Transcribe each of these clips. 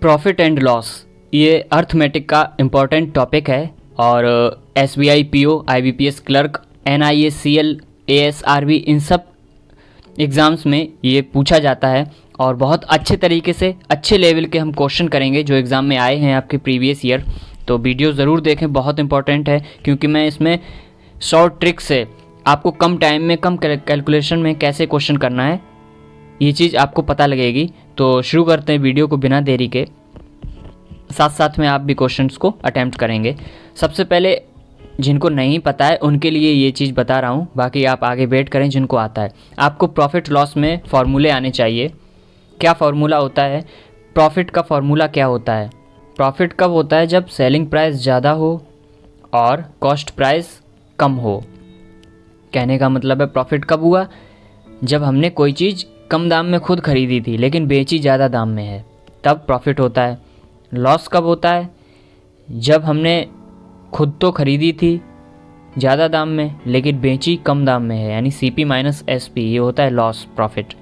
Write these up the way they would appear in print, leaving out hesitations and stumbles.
Profit and loss ये arithmetic का important topic है और SBI PO, IBPS clerk, NISCL, ASRB इन सब एग्ज़ाम्स में ये पूछा जाता है और बहुत अच्छे तरीके से अच्छे लेवल के हम क्वेश्चन करेंगे जो एग्ज़ाम में आए हैं आपके प्रीवियस ईयर। तो वीडियो ज़रूर देखें, बहुत इंपॉर्टेंट है क्योंकि मैं इसमें शॉर्ट ट्रिक से आपको कम टाइम में कम कैलकुलेशन में कैसे क्वेश्चन करना है ये चीज़ आपको पता लगेगी। तो शुरू करते हैं वीडियो को बिना देरी के, साथ साथ में आप भी क्वेश्चंस को अटेम्प्ट करेंगे। सबसे पहले जिनको नहीं पता है उनके लिए ये चीज़ बता रहा हूँ, बाकी आप आगे वेट करें जिनको आता है। आपको प्रॉफिट लॉस में फार्मूले आने चाहिए। क्या फार्मूला होता है? प्रॉफिट का फार्मूला क्या होता है? प्रॉफिट कब होता है? जब सेलिंग प्राइस ज़्यादा हो और कॉस्ट प्राइस कम हो। कहने का मतलब है प्रॉफिट कब हुआ? जब हमने कोई चीज़ कम दाम में खुद खरीदी थी लेकिन बेची ज़्यादा दाम में है, तब प्रॉफिट होता है। लॉस कब होता है? जब हमने खुद तो खरीदी थी ज़्यादा दाम में लेकिन बेची कम दाम में है, यानी CP माइनस SP, ये होता है लॉस। प्रॉफिट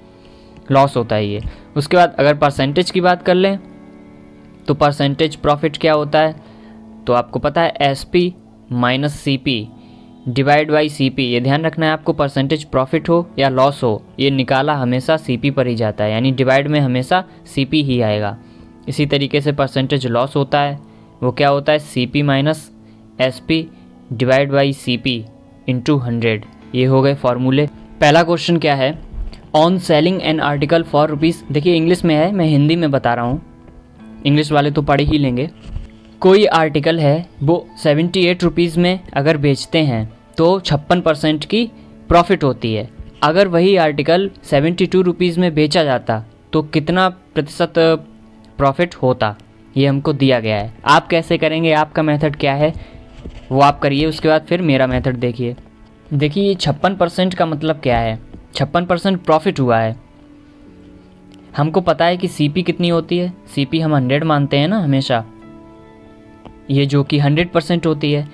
लॉस होता है ये। उसके बाद अगर परसेंटेज की बात कर लें तो परसेंटेज प्रॉफिट क्या होता है? तो आपको पता है SP minus CP divide by CP। ये ध्यान रखना है आपको, परसेंटेज प्रॉफिट हो या लॉस हो ये निकाला हमेशा CP पर ही जाता है, यानी डिवाइड में हमेशा CP ही आएगा। इसी तरीके से परसेंटेज लॉस होता है, वो क्या होता है? CP minus SP divide by CP into 100। ये हो गए फॉर्मूले। पहला क्वेश्चन क्या है? On selling an article for rupees. देखिए इंग्लिश में है, मैं हिंदी में बता रहा हूँ, इंग्लिश वाले तो पढ़ ही लेंगे। कोई आर्टिकल है वो 78 रुपीज़ में अगर बेचते हैं तो 56% की प्रॉफिट होती है। अगर वही आर्टिकल 72 रुपीज़ में बेचा जाता तो कितना प्रतिशत प्रॉफिट होता? ये हमको दिया गया है। आप कैसे करेंगे, आपका मेथड क्या है वो आप करिए, उसके बाद फिर मेरा मेथड देखिए। देखिए ये 56% का मतलब क्या है? 56% प्रॉफिट हुआ है। हमको पता है कि CP कितनी होती है, CP हम 100 मानते हैं ना हमेशा, ये जो कि 100% होती है।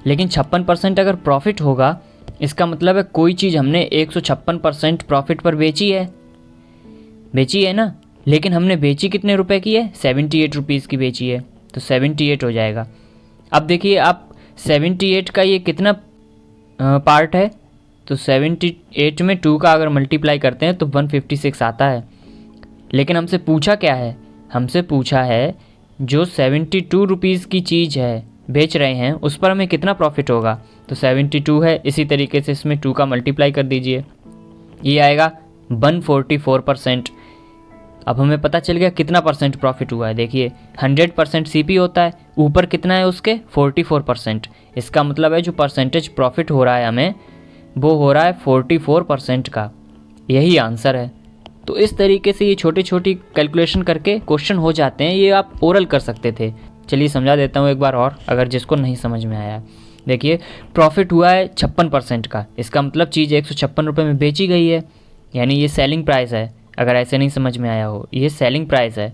लेकिन 56% अगर प्रॉफिट होगा इसका मतलब है कोई चीज़ हमने 156% प्रॉफिट पर बेची है ना। लेकिन हमने बेची कितने रुपए की है? 78 रुपीज़ की बेची है, तो 78 हो जाएगा। अब देखिए आप 78 का ये कितना पार्ट है? तो 78 में 2 का अगर मल्टीप्लाई करते हैं तो 156 आता है। लेकिन हमसे पूछा क्या है? हमसे पूछा है जो 72 रुपीज़ की चीज़ है बेच रहे हैं उस पर हमें कितना प्रॉफिट होगा? तो 72 है, इसी तरीके से इसमें 2 का मल्टीप्लाई कर दीजिए, ये आएगा 144%। अब हमें पता चल गया कितना परसेंट प्रॉफिट हुआ है। देखिए 100% CP होता है, ऊपर कितना है उसके? 44%। इसका मतलब है जो परसेंटेज प्रॉफिट हो रहा है हमें वो हो रहा है 44% का। यही आंसर है। तो इस तरीके से ये छोटी छोटी कैलकुलेशन करके क्वेश्चन हो जाते हैं। ये आप ओरल कर सकते थे। चलिए समझा देता हूँ एक बार और, अगर जिसको नहीं समझ में आया। देखिए प्रॉफिट हुआ है 56% का, इसका मतलब चीज़ 156 रुपये में बेची गई है, यानी ये सेलिंग प्राइस है। अगर ऐसे नहीं समझ में आया हो, ये सेलिंग प्राइस है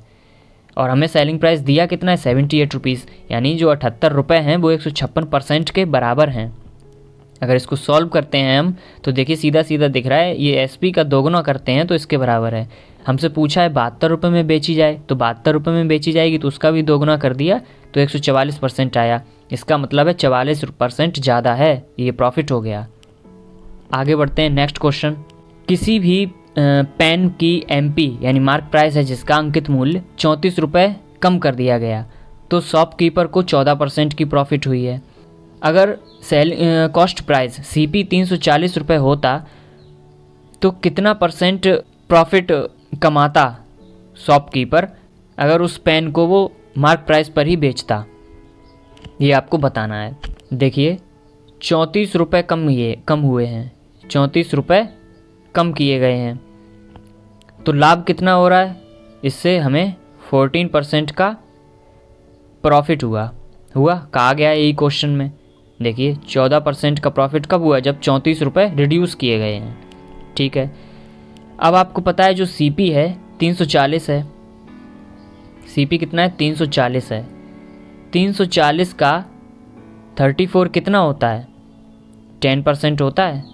और हमें सेलिंग प्राइस दिया कितना है? 78 रुपीज़, यानी जो 78 रुपये हैं वो 156% के बराबर हैं। अगर इसको सॉल्व करते हैं हम तो देखिए सीधा सीधा दिख रहा है, ये SP का दोगुना करते हैं तो इसके बराबर है। हमसे पूछा है 72 रुपये में बेची जाए, तो 72 रुपये में बेची जाएगी तो उसका भी दोगुना कर दिया तो 144% आया। इसका मतलब है 44% ज़्यादा है, ये प्रॉफिट हो गया। आगे बढ़ते हैं नेक्स्ट क्वेश्चन। किसी भी पेन की MP यानी मार्क प्राइस है जिसका अंकित मूल्य 34 रुपये कम कर दिया गया तो शॉपकीपर को 14% की प्रॉफिट हुई है। अगर कॉस्ट प्राइस CP 340 रुपये होता तो कितना परसेंट प्रॉफिट कमाता शॉपकीपर अगर उस पेन को वो मार्क प्राइस पर ही बेचता? ये आपको बताना है। देखिए 34 रुपये कम हुए हैं, 34 रुपये कम किए गए हैं, तो लाभ कितना हो रहा है? इससे हमें 14% का प्रॉफिट हुआ। कहा गया है यही क्वेश्चन में। देखिए 14% का प्रॉफिट कब हुआ? जब 34 रुपये रिड्यूस किए गए हैं। ठीक है, अब आपको पता है जो CP है 340 है। CP कितना है? 340 है। 340 का 34 कितना होता है? 10% होता है,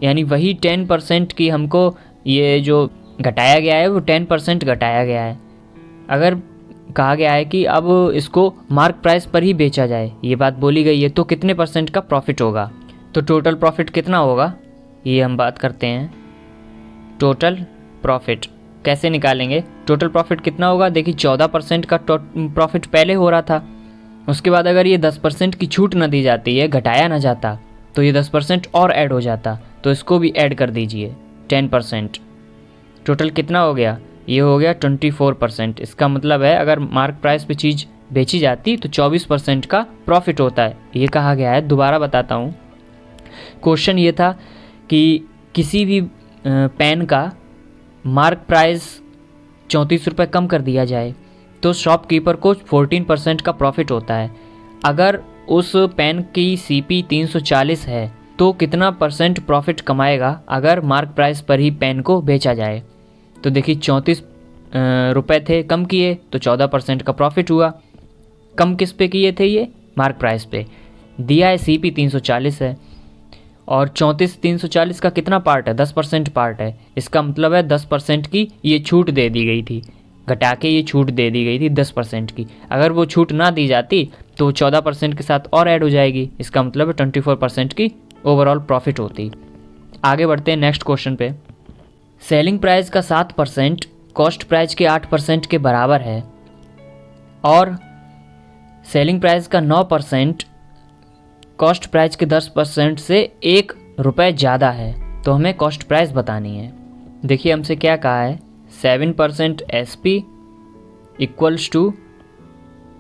यानी वही 10% की हमको ये जो घटाया गया है वो 10% घटाया गया है। अगर कहा गया है कि अब इसको मार्क प्राइस पर ही बेचा जाए, ये बात बोली गई है, तो कितने % का प्रॉफिट होगा, तो टोटल प्रॉफिट कितना होगा ये हम बात करते हैं। टोटल प्रॉफिट कैसे निकालेंगे, टोटल प्रॉफिट कितना होगा, देखिए 14% का प्रॉफिट पहले हो रहा था, उसके बाद अगर ये 10% की छूट ना दी जाती है, घटाया ना जाता, तो ये 10% और ऐड हो जाता, तो इसको भी ऐड कर दीजिए 10%। टोटल कितना हो गया, ये हो गया 24%। इसका मतलब है अगर मार्क प्राइस पे चीज़ बेची जाती तो 24% का प्रॉफिट होता है, ये कहा गया है। दोबारा बताता हूँ, क्वेश्चन ये था कि किसी भी पेन का मार्क प्राइस 34 रुपये कम कर दिया जाए तो शॉपकीपर को 14% का प्रॉफिट होता है। अगर उस पेन की CP 340 है तो कितना % प्रॉफिट कमाएगा अगर मार्क प्राइस पर ही पेन को बेचा जाए। तो देखिए 34 रुपये थे, कम किए तो 14% का प्रॉफिट हुआ। कम किस पे किए थे, ये मार्क प्राइस पे। दिया है CP 340 है और 340 का कितना पार्ट है, 10% पार्ट है। इसका मतलब है 10% की ये छूट दे दी गई थी, घटा के ये छूट दे दी गई थी 10% की। अगर वो छूट ना दी जाती तो 14% के साथ और ऐड हो जाएगी, इसका मतलब है 24% की ओवरऑल प्रॉफिट होती। आगे बढ़ते हैं नेक्स्ट क्वेश्चन पे। सेलिंग प्राइस का 7% कॉस्ट प्राइस के 8% के बराबर है और सेलिंग प्राइस का 9% कॉस्ट प्राइस के 10% से 1 रुपये ज़्यादा है, तो हमें कॉस्ट प्राइस बतानी है। देखिए हमसे क्या कहा है, 7% SP इक्वल्स टू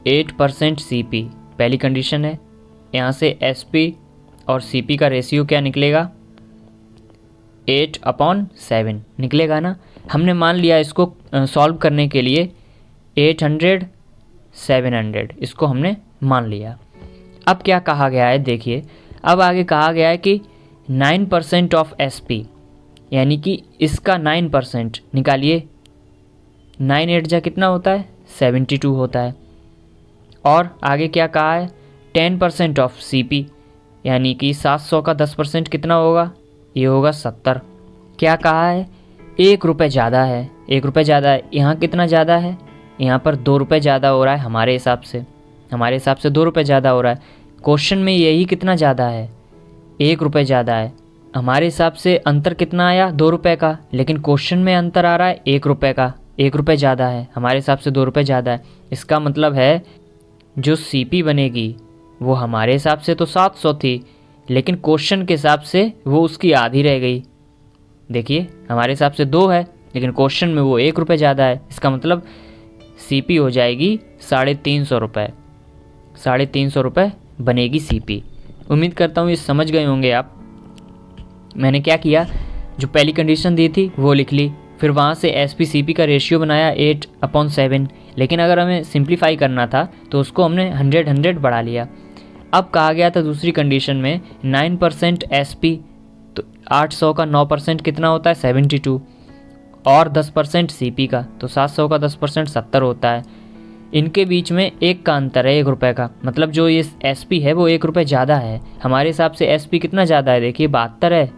8% CP, पहली कंडीशन है। यहाँ से SP और CP का रेशियो क्या निकलेगा, 8/7 निकलेगा ना। हमने मान लिया इसको सॉल्व करने के लिए 800 700, इसको हमने मान लिया। अब क्या कहा गया है, देखिए अब आगे कहा गया है कि 9% ऑफ SP, यानी कि इसका 9% निकालिए। 9 8 जा कितना होता है, 72 होता है। और आगे क्या कहा है, 10% ऑफ CP, यानी कि 700 का 10% कितना होगा, ये होगा 70। क्या कहा है, 1 रुपये ज़्यादा है, 1 रुपये ज़्यादा है। यहाँ कितना ज़्यादा है, यहाँ पर 2 रुपये ज़्यादा हो रहा है हमारे हिसाब से 2 रुपये ज़्यादा हो रहा है। क्वेश्चन में यही कितना ज़्यादा है, 1 रुपये ज़्यादा है। हमारे हिसाब से अंतर कितना आया, 2 रुपये का, लेकिन क्वेश्चन में अंतर आ रहा है 1 रुपये का, 1 रुपये ज़्यादा है, हमारे हिसाब से 2 रुपये ज़्यादा है। इसका मतलब है जो CP बनेगी वो हमारे हिसाब से तो 700 थी, लेकिन क्वेश्चन के हिसाब से वो उसकी आधी रह गई। देखिए हमारे हिसाब से 2 है, लेकिन क्वेश्चन में वो 1 रुपये ज़्यादा है। इसका मतलब CP हो जाएगी 350 रुपये, 350 रुपये बनेगी CP। उम्मीद करता हूँ ये समझ गए होंगे आप। मैंने क्या किया, जो पहली कंडीशन दी थी वो लिख ली, फिर वहाँ से SP CP का रेशियो बनाया 8/7, लेकिन अगर हमें सिंप्लीफाई करना था तो उसको हमने 100 बढ़ा लिया। अब कहा गया था दूसरी कंडीशन में 9% SP, तो 800 का 9% कितना होता है, 72, और 10% CP का, तो 700 का 10% 70 होता है। इनके बीच में 1 का अंतर है, 1 रुपये का, मतलब जो ये SP है वो 1 रुपये ज़्यादा है। हमारे हिसाब से SP कितना ज़्यादा है, देखिए 72 है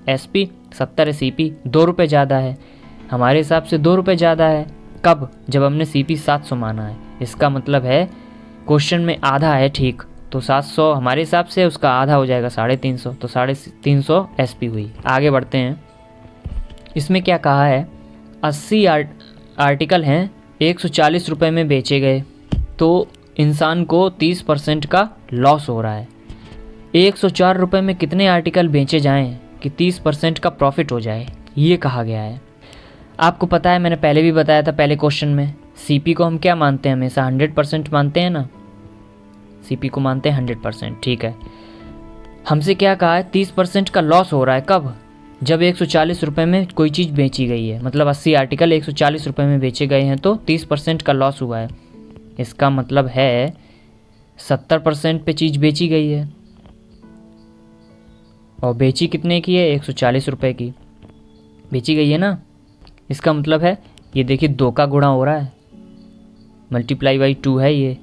SP, 70 है CP, 2 रुपये ज़्यादा है। हमारे हिसाब से 2 रुपये ज़्यादा है, कब, जब हमने CP 700 माना है। इसका मतलब है क्वेश्चन में आधा है, ठीक, तो 700 हमारे हिसाब से उसका आधा हो जाएगा 350, तो 350 SP हुई। आगे बढ़ते हैं, इसमें क्या कहा है, 80 आर्टिकल हैं, 140 रुपये में बेचे गए, तो इंसान को 30% का लॉस हो रहा है। 104 रुपये में कितने आर्टिकल बेचे जाएं कि 30% का प्रॉफिट हो जाए, ये कहा गया है। आपको पता है, मैंने पहले भी बताया था पहले क्वेश्चन में, CP को हम क्या मानते हैं, हमेशा 100% मानते हैं ना, CP को मानते हैं 100%, ठीक है। हमसे क्या कहा है, 30% का लॉस हो रहा है, कब, जब 140 रुपये में कोई चीज़ बेची गई है, मतलब 80 आर्टिकल 140 रुपये में बेचे गए हैं, तो 30% का लॉस हुआ है। इसका मतलब है 70% पे चीज़ बेची गई है, और बेची कितने की है, 140 रुपये की बेची गई है ना। इसका मतलब है ये देखिए 2 का गुणा हो रहा है, मल्टीप्लाई बाई 2 है ये,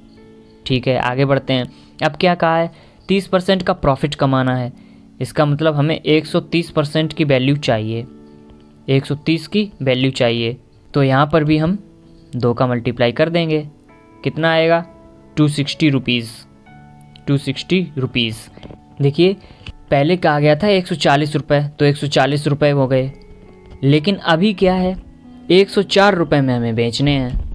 ठीक है। आगे बढ़ते हैं, अब क्या कहा है, 30% का प्रॉफिट कमाना है। इसका मतलब हमें 130% की वैल्यू चाहिए, 130 की वैल्यू चाहिए, तो यहाँ पर भी हम 2 का मल्टीप्लाई कर देंगे, कितना आएगा 260 रुपीज़। 260 रुपीज़। देखिए पहले कहा गया था 140 रुपये, तो 140 रुपये हो गए, लेकिन अभी क्या है 104 रुपये में हमें बेचने हैं।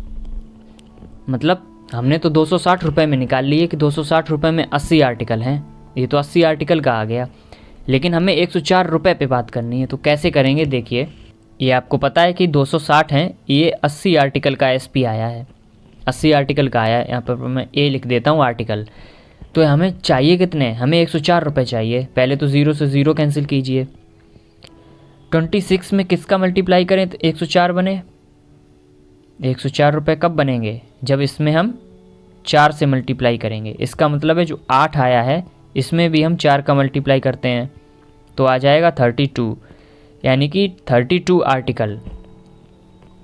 मतलब हमने तो 260 रुपये में निकाल लिए कि 260 रुपये में 80 आर्टिकल हैं, ये तो 80 आर्टिकल का आ गया, लेकिन हमें 104 रुपये पे बात करनी है। तो कैसे करेंगे, देखिए ये आपको पता है कि 260 हैं, ये 80 आर्टिकल का एसपी आया है, 80 आर्टिकल का आया है। यहाँ पर मैं ए लिख देता हूँ आर्टिकल। तो हमें चाहिए कितने, हमें 104 रुपये चाहिए। पहले तो 0 से 0 कैंसिल कीजिए। 26 में किसका मल्टीप्लाई करें तो 104 बने। 104 रुपये कब बनेंगे, जब इसमें हम 4 से मल्टीप्लाई करेंगे। इसका मतलब है जो 8 आया है इसमें भी हम 4 का मल्टीप्लाई करते हैं तो आ जाएगा 32, यानी कि 32 आर्टिकल,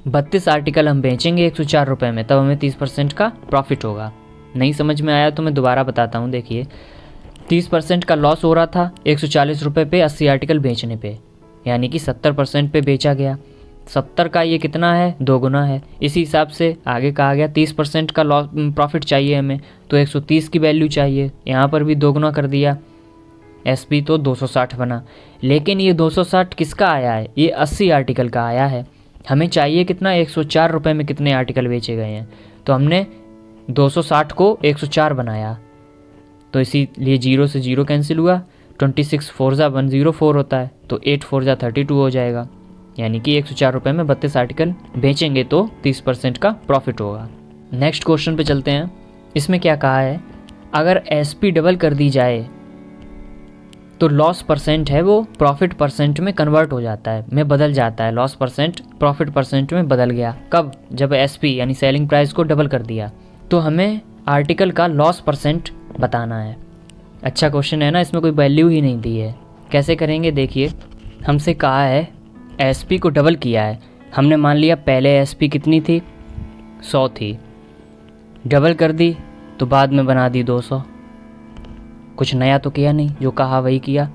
32 आर्टिकल हम बेचेंगे 104 रुपये में, तब हमें 30% का प्रॉफिट होगा। नहीं समझ में आया तो मैं दोबारा बताता हूँ। देखिए 30% का लॉस हो रहा था 140 रुपये पे 80 आर्टिकल बेचने पे, यानी कि 70% पे बेचा गया। 70 का ये कितना है, 2 गुना है। इसी हिसाब से आगे कहा गया 30% का लॉस प्रॉफिट चाहिए हमें, तो 130 की वैल्यू चाहिए। यहाँ पर भी 2 गुना कर दिया, एसपी तो 260 बना। लेकिन ये 260 किसका आया है, ये 80 आर्टिकल का आया है। हमें चाहिए कितना, 104 रुपये में कितने आर्टिकल बेचे गए हैं, तो हमने 260 को 104 बनाया, तो इसीलिए 0 से 0 कैंसिल हुआ। 26 4 जा 104 होता है, तो 8 4 जा 32 हो जाएगा, यानी कि 104 रुपये में 32 आर्टिकल बेचेंगे तो 30% का प्रॉफिट होगा। नेक्स्ट क्वेश्चन पे चलते हैं। इसमें क्या कहा है, अगर एसपी डबल कर दी जाए तो लॉस परसेंट है वो प्रॉफिट परसेंट में कन्वर्ट हो जाता है, में बदल जाता है। लॉस परसेंट प्रॉफिट परसेंट में बदल गया कब, जब एसपी यानी सेलिंग प्राइस को डबल कर दिया। तो हमें आर्टिकल का लॉस परसेंट बताना है। अच्छा क्वेश्चन है ना, इसमें कोई वैल्यू ही नहीं दी है। कैसे करेंगे, देखिए हमसे कहा है एसपी को डबल किया है, हमने मान लिया पहले एसपी कितनी थी 100 थी, डबल कर दी तो बाद में बना दी 200। कुछ नया तो किया नहीं, जो कहा वही किया।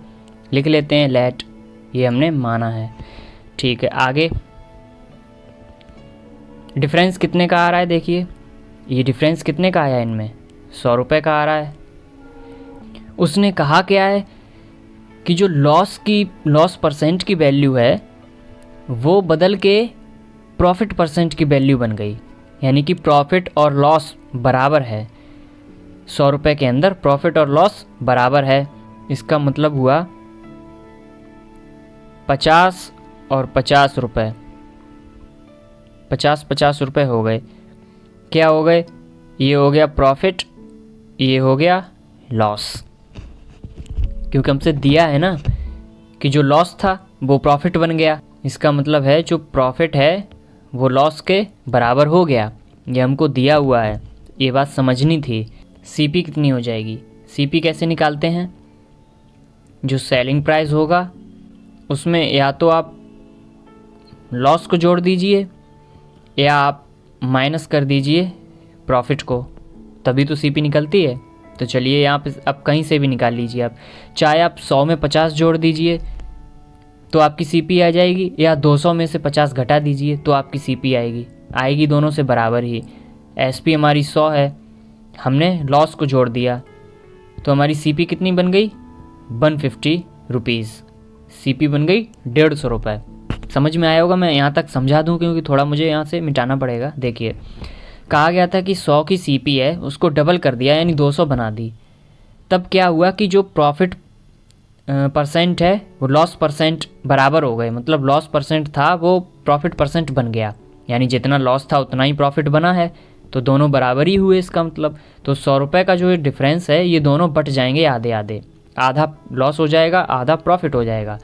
लिख लेते हैं लेट, ये हमने माना है। ठीक है, आगे डिफरेंस कितने का आ रहा है, देखिए ये डिफरेंस कितने का आया, इनमें 100 रुपये का आ रहा है। उसने कहा क्या है कि जो लॉस परसेंट की वैल्यू है वो बदल के प्रॉफिट परसेंट की वैल्यू बन गई, यानी कि प्रॉफिट और लॉस बराबर है। 100 रुपये के अंदर प्रॉफिट और लॉस बराबर है, इसका मतलब हुआ 50 और 50 रुपये, 50 रुपये हो गए। क्या हो गए, ये हो गया प्रॉफिट, ये हो गया लॉस, क्योंकि हमसे दिया है ना कि जो लॉस था वो प्रॉफिट बन गया। इसका मतलब है जो प्रॉफिट है वो लॉस के बराबर हो गया, ये हमको दिया हुआ है, ये बात समझनी थी। सीपी कितनी हो जाएगी, सीपी कैसे निकालते हैं, जो सेलिंग प्राइस होगा उसमें या तो आप लॉस को जोड़ दीजिए या आप माइनस कर दीजिए प्रॉफिट को, तभी तो सीपी निकलती है। तो चलिए यहाँ पे आप कहीं से भी निकाल लीजिए, आप चाहे आप 100 में 50 जोड़ दीजिए तो आपकी सीपी आ जाएगी, या 200 में से 50 घटा दीजिए तो आपकी सीपी आएगी दोनों से बराबर ही। एसपी हमारी 100 है, हमने लॉस को जोड़ दिया तो हमारी सीपी कितनी बन गई 150 रुपीज़, सीपी बन गई 150 रुपये। समझ में आया होगा, मैं यहाँ तक समझा दूँ क्योंकि थोड़ा मुझे यहाँ से मिटाना पड़ेगा। देखिए कहा गया था कि 100 की सीपी है उसको डबल कर दिया यानी 200 बना दी, तब क्या हुआ कि जो प्रॉफिट परसेंट है वो लॉस परसेंट बराबर हो गए, मतलब लॉस परसेंट था वो प्रॉफिट परसेंट बन गया, यानी जितना लॉस था उतना ही प्रॉफिट बना है, तो दोनों बराबर ही हुए इसका मतलब। तो 100 रुपये का जो डिफरेंस है ये दोनों बट जाएंगे आधे आधे, आधा लॉस हो जाएगा आधा प्रॉफिट हो जाएगा।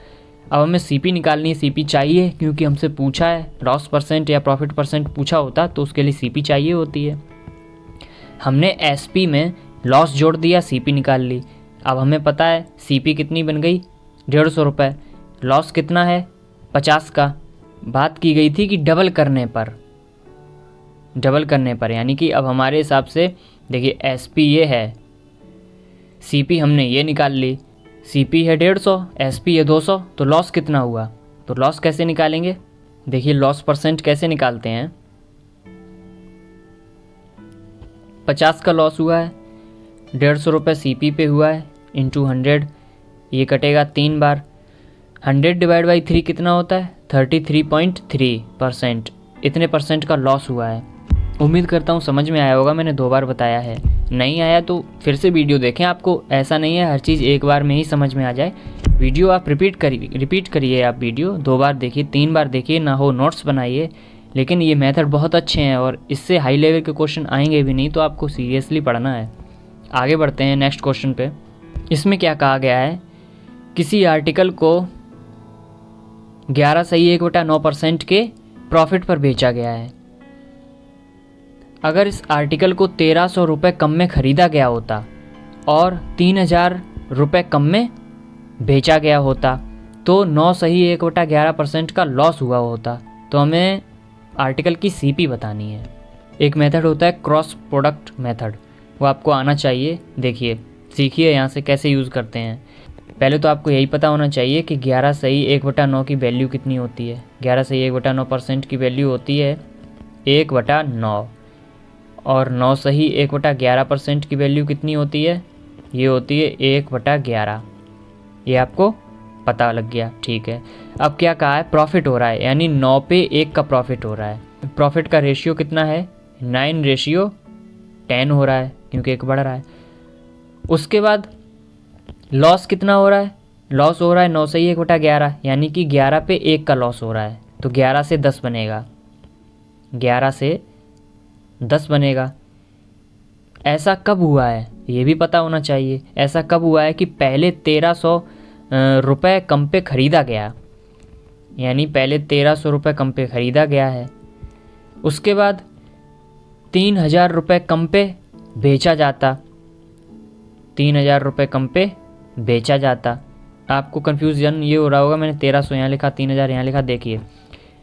अब हमें सीपी निकालनी है, सीपी चाहिए क्योंकि हमसे पूछा है, लॉस परसेंट या प्रॉफिट परसेंट पूछा होता तो उसके लिए सीपी चाहिए होती है। हमने एसपी में लॉस जोड़ दिया, सीपी निकाल ली। अब हमें पता है सीपी कितनी बन गई 150 रुपये, लॉस कितना है 50 का। बात की गई थी कि डबल करने पर, यानी कि अब हमारे हिसाब से देखिए एसपी ये है, सीपी हमने ये निकाल ली, सीपी है 150, एसपी है 200, तो लॉस कितना हुआ, तो लॉस कैसे निकालेंगे, देखिए लॉस परसेंट कैसे निकालते हैं। 50 का लॉस हुआ है, 150 रुपये CP पे हुआ है, इंटू 100, ये कटेगा 3 बार। 100 डिवाइड बाई 3 कितना होता है? 33.3%। इतने परसेंट का लॉस हुआ है। उम्मीद करता हूँ समझ में आया होगा, मैंने 2 बार बताया है। नहीं आया तो फिर से वीडियो देखें, आपको ऐसा नहीं है हर चीज़ एक बार में ही समझ में आ जाए। वीडियो आप रिपीट करिए, आप वीडियो 2 बार देखिए, 3 बार देखिए, ना हो नोट्स बनाइए। लेकिन ये मेथड बहुत अच्छे हैं और इससे हाई लेवल के क्वेश्चन आएंगे भी नहीं, तो आपको सीरियसली पढ़ना है। आगे बढ़ते हैं नेक्स्ट क्वेश्चन पे। इसमें क्या कहा गया है, किसी आर्टिकल को 11.1/9% के प्रॉफिट पर बेचा गया है। अगर इस आर्टिकल को 1300 रुपये कम में ख़रीदा गया होता और 3000 रुपये कम में बेचा गया होता तो 9.1/11% का लॉस हुआ होता। तो हमें आर्टिकल की CP बतानी है। एक मेथड होता है क्रॉस प्रोडक्ट मेथड, वो आपको आना चाहिए। देखिए, सीखिए यहाँ से कैसे यूज़ करते हैं। पहले तो आपको यही पता होना चाहिए कि 11.1/9 की वैल्यू कितनी होती है। 11.1/9% की वैल्यू होती है 1/9 और 9.1/11% की वैल्यू कितनी होती है? ये होती है 1/11। ये आपको पता लग गया, ठीक है। अब क्या कहा है, प्रॉफिट हो रहा है, यानी 9 पे 1 का प्रॉफिट हो रहा है। प्रॉफिट का रेशियो कितना है? 9:10 हो रहा है, क्योंकि 1 बढ़ रहा है। उसके बाद लॉस कितना हो रहा है? लॉस हो रहा है 9.1/11, यानी कि 11 पे 1 का लॉस हो रहा है, तो 11 से 10 बनेगा, 11 से 10 बनेगा। ऐसा कब हुआ है ये भी पता होना चाहिए। ऐसा कब हुआ है कि पहले 1300 रुपये कम पे ख़रीदा गया, यानी पहले 1300 रुपये कम पे ख़रीदा गया है। उसके बाद 3000 रुपये कम पे बेचा जाता, 3000 रुपये कम पे बेचा जाता। आपको कन्फ्यूज़न ये हो रहा होगा, मैंने 1300 यहाँ लिखा, 3000 यहाँ लिखा। देखिए,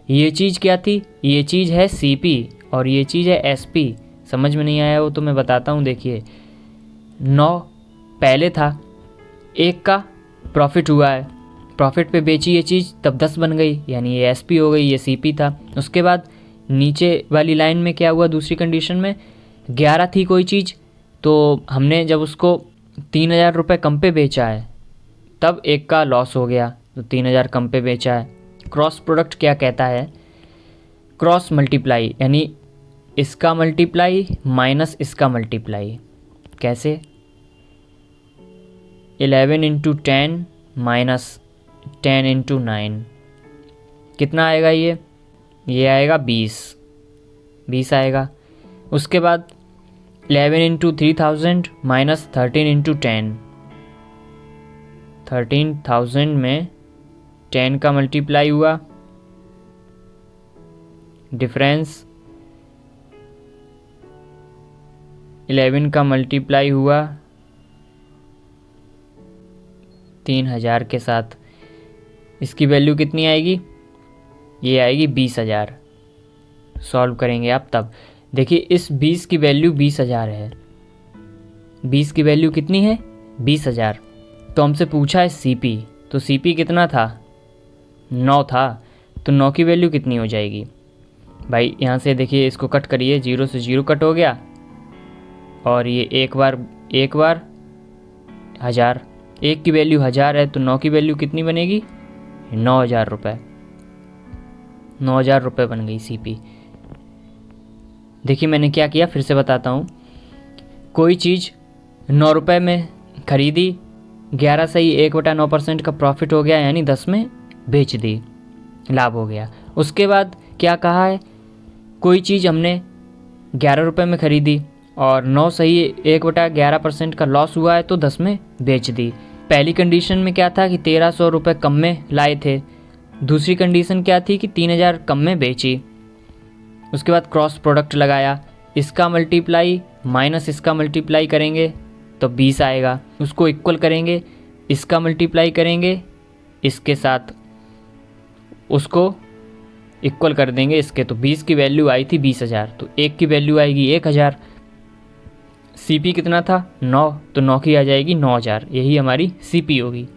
ये चीज़ क्या थी? ये चीज़ है CP और ये चीज़ है SP। समझ में नहीं आया वो तो मैं बताता हूँ। देखिए, 9 पहले था, 1 का प्रॉफिट हुआ है, प्रॉफिट पे बेची ये चीज़, तब 10 बन गई, यानी ये SP हो गई, ये CP था। उसके बाद नीचे वाली लाइन में क्या हुआ? दूसरी कंडीशन में 11 थी कोई चीज़, तो हमने जब उसको 3000 रुपये कम पे बेचा है तब 1 का लॉस हो गया, तो 3000 कम पे बेचा है। क्रॉस प्रोडक्ट क्या कहता है? क्रॉस मल्टीप्लाई, यानी इसका मल्टीप्लाई माइनस इसका मल्टीप्लाई। कैसे? 11 × 10 माइनस 10 × 9 कितना आएगा? ये आएगा 20 आएगा। उसके बाद 11 × 3000 माइनस 13 × 10, 13,000 में 10 का मल्टीप्लाई हुआ, डिफरेंस 11 का मल्टीप्लाई हुआ 3000 के साथ। इसकी वैल्यू कितनी आएगी? ये आएगी 20,000। सॉल्व करेंगे आप तब। देखिए, इस 20 की वैल्यू 20,000 है। 20 की वैल्यू कितनी है? 20,000। तो हमसे पूछा है CP, तो CP कितना था? 9 था, तो 9 की वैल्यू कितनी हो जाएगी भाई? यहाँ से देखिए, इसको कट करिए, 0 से 0 कट हो गया और ये एक बार 1000। 1 की वैल्यू 1000 है, तो 9 की वैल्यू कितनी बनेगी? 9000 रुपये। 9000 रुपये बन गई CP। देखिए, मैंने क्या किया, फिर से बताता हूँ। कोई चीज़ 9 रुपये में ख़रीदी, 11.1/9% का प्रॉफिट हो गया, यानी 10 में बेच दी, लाभ हो गया। उसके बाद क्या कहा है? कोई चीज़ हमने 11 रुपये में ख़रीदी और 9.1/11% का लॉस हुआ है, तो 10 में बेच दी। पहली कंडीशन में क्या था कि 1300 रुपये कम में लाए थे। दूसरी कंडीशन क्या थी कि 3000 कम में बेची। उसके बाद क्रॉस प्रोडक्ट लगाया, इसका मल्टीप्लाई माइनस इसका मल्टीप्लाई करेंगे तो 20 आएगा। उसको इक्वल करेंगे, इसका मल्टीप्लाई करेंगे इसके साथ, उसको इक्वल कर देंगे इसके, तो 20 की वैल्यू आई थी 20,000, तो 1 की वैल्यू आएगी 1000। CP कितना था? 9, तो 9 की आ जाएगी 9000। यही हमारी CP होगी।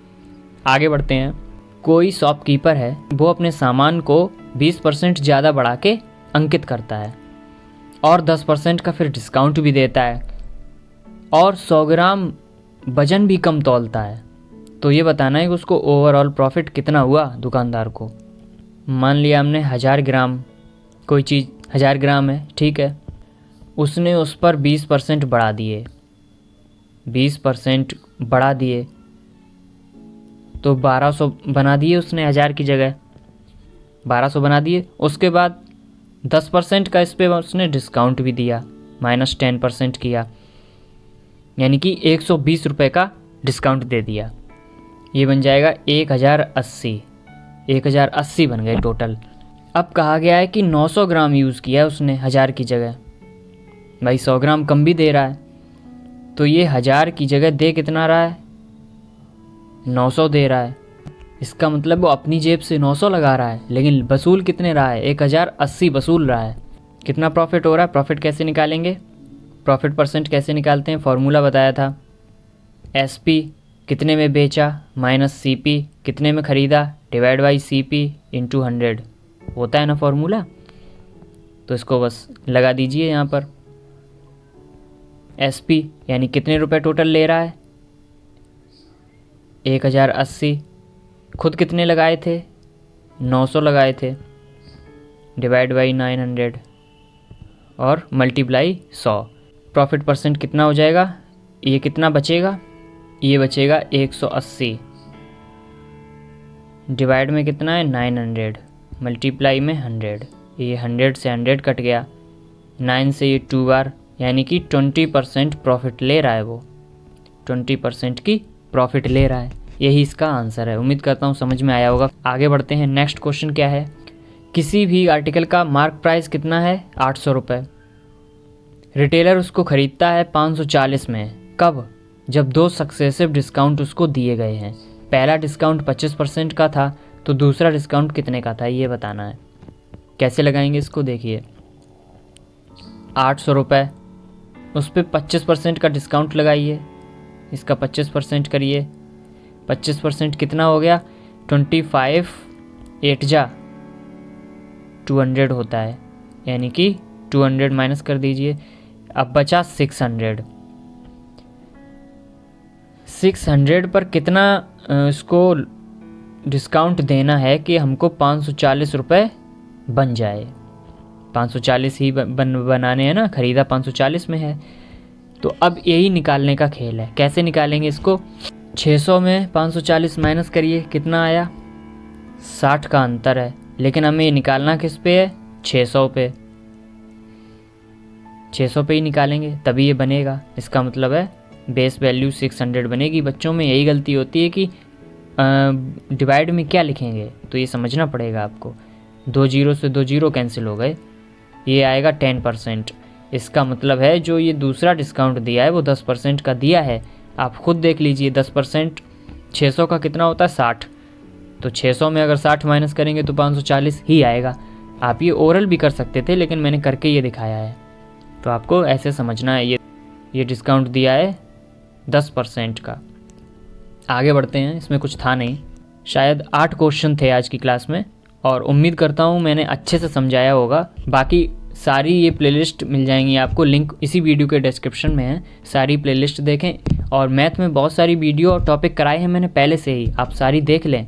आगे बढ़ते हैं। कोई शॉपकीपर है, वो अपने सामान को 20% ज़्यादा बढ़ा के अंकित करता है। और 10% का फिर डिस्काउंट भी देता है और 100 ग्राम वजन भी कम तौलता है। तो ये बताना है कि उसको ओवरऑल प्रॉफिट कितना हुआ दुकानदार को। मान लिया हमने 1000 ग्राम कोई चीज़ 1000 ग्राम है, ठीक है, उसने उस पर 20% बढ़ा दिए, 20% बढ़ा दिए तो 1200 बना दिए उसने, 1000 की जगह 1200 बना दिए। उसके बाद 10% का इस पर उसने डिस्काउंट भी दिया, -10% किया, यानी कि 120 रुपये का डिस्काउंट दे दिया। ये बन जाएगा 1080, 1080 बन गए टोटल। अब कहा गया है कि 900 ग्राम यूज़ किया उसने 1000 की जगह, भाई 100 ग्राम कम भी दे रहा है, तो ये 1000 की जगह दे कितना रहा है, 900 दे रहा है। इसका मतलब वो अपनी जेब से 900 लगा रहा है, लेकिन वसूल कितने रहा है, 1080 वसूल रहा है। कितना प्रॉफिट हो रहा है, प्रॉफिट कैसे निकालेंगे, प्रॉफिट परसेंट कैसे निकालते हैं, फॉर्मूला बताया था। SP कितने में बेचा माइनस CP कितने में ख़रीदा डिवाइड बाई CP इंटू 100 होता है ना फॉर्मूला। तो इसको बस लगा दीजिए यहाँ पर। SP यानी कितने रुपए टोटल ले रहा है, 1080, खुद कितने लगाए थे, 900 लगाए थे, डिवाइड बाई 900 और मल्टीप्लाई 100। प्रॉफिट परसेंट कितना हो जाएगा, ये कितना बचेगा, ये बचेगा 180, डिवाइड में कितना है 900, मल्टीप्लाई में 100, ये 100 से 100 कट गया, 9 से ये 2 बार, यानी कि 20% प्रॉफिट ले रहा है वो, 20% की प्रॉफिट ले रहा है। यही इसका आंसर है। उम्मीद करता हूँ समझ में आया होगा। आगे बढ़ते हैं। नेक्स्ट क्वेश्चन क्या है, किसी भी आर्टिकल का मार्क प्राइस कितना है, 800 रुपये। रिटेलर उसको ख़रीदता है 540 में, कब, जब 2 सक्सेसिव डिस्काउंट उसको दिए गए हैं। पहला डिस्काउंट 25% का था, तो दूसरा डिस्काउंट कितने का था ये बताना है। कैसे लगाएंगे इसको, देखिए 800 रुपये, उस पर 25% का डिस्काउंट लगाइए, इसका 25% करिए, 25% कितना हो गया, 25 8 जा 200 होता है, यानी कि 200 माइनस कर दीजिए, अब बचा 600। 600 पर कितना इसको डिस्काउंट देना है कि हमको 540 रुपये बन जाए। 540 ही बनाने हैं ना, ख़रीदा 540 में है, तो अब यही निकालने का खेल है। कैसे निकालेंगे इसको, 600 में 540 माइनस करिए, कितना आया, 60 का अंतर है, लेकिन हमें ये निकालना किस पे है, 600 पे, 600 पे ही निकालेंगे तभी ये बनेगा। इसका मतलब है बेस वैल्यू 600 बनेगी। बच्चों में यही गलती होती है कि डिवाइड में क्या लिखेंगे, तो ये समझना पड़ेगा आपको। 2 जीरो से 2 जीरो कैंसिल हो गए, ये आएगा 10%। इसका मतलब है जो ये दूसरा डिस्काउंट दिया है वो 10% का दिया है। आप खुद देख लीजिए, 10% 600 का कितना होता है, 60, तो 600 में अगर 60 माइनस करेंगे तो 540 ही आएगा। आप ये ओरल भी कर सकते थे, लेकिन मैंने करके ये दिखाया है, तो आपको ऐसे समझना है। ये डिस्काउंट दिया है 10% का। आगे बढ़ते हैं, इसमें कुछ था नहीं, शायद 8 क्वेश्चन थे आज की क्लास में, और उम्मीद करता हूँ मैंने अच्छे से समझाया होगा। बाकी सारी ये प्लेलिस्ट मिल जाएंगी आपको, लिंक इसी वीडियो के डिस्क्रिप्शन में है, सारी प्लेलिस्ट देखें। और मैथ में बहुत सारी वीडियो और टॉपिक कराए हैं मैंने पहले से ही, आप सारी देख लें,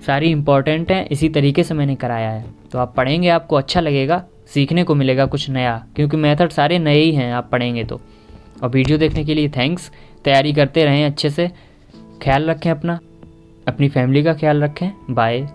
सारी इंपॉर्टेंट हैं, इसी तरीके से मैंने कराया है। तो आप पढ़ेंगे, आपको अच्छा लगेगा, सीखने को मिलेगा कुछ नया, क्योंकि मेथड सारे नए ही हैं आप पढ़ेंगे तो। और वीडियो देखने के लिए थैंक्स। तैयारी करते रहें अच्छे से, ख्याल रखें अपना, अपनी फैमिली का ख्याल रखें। बाय।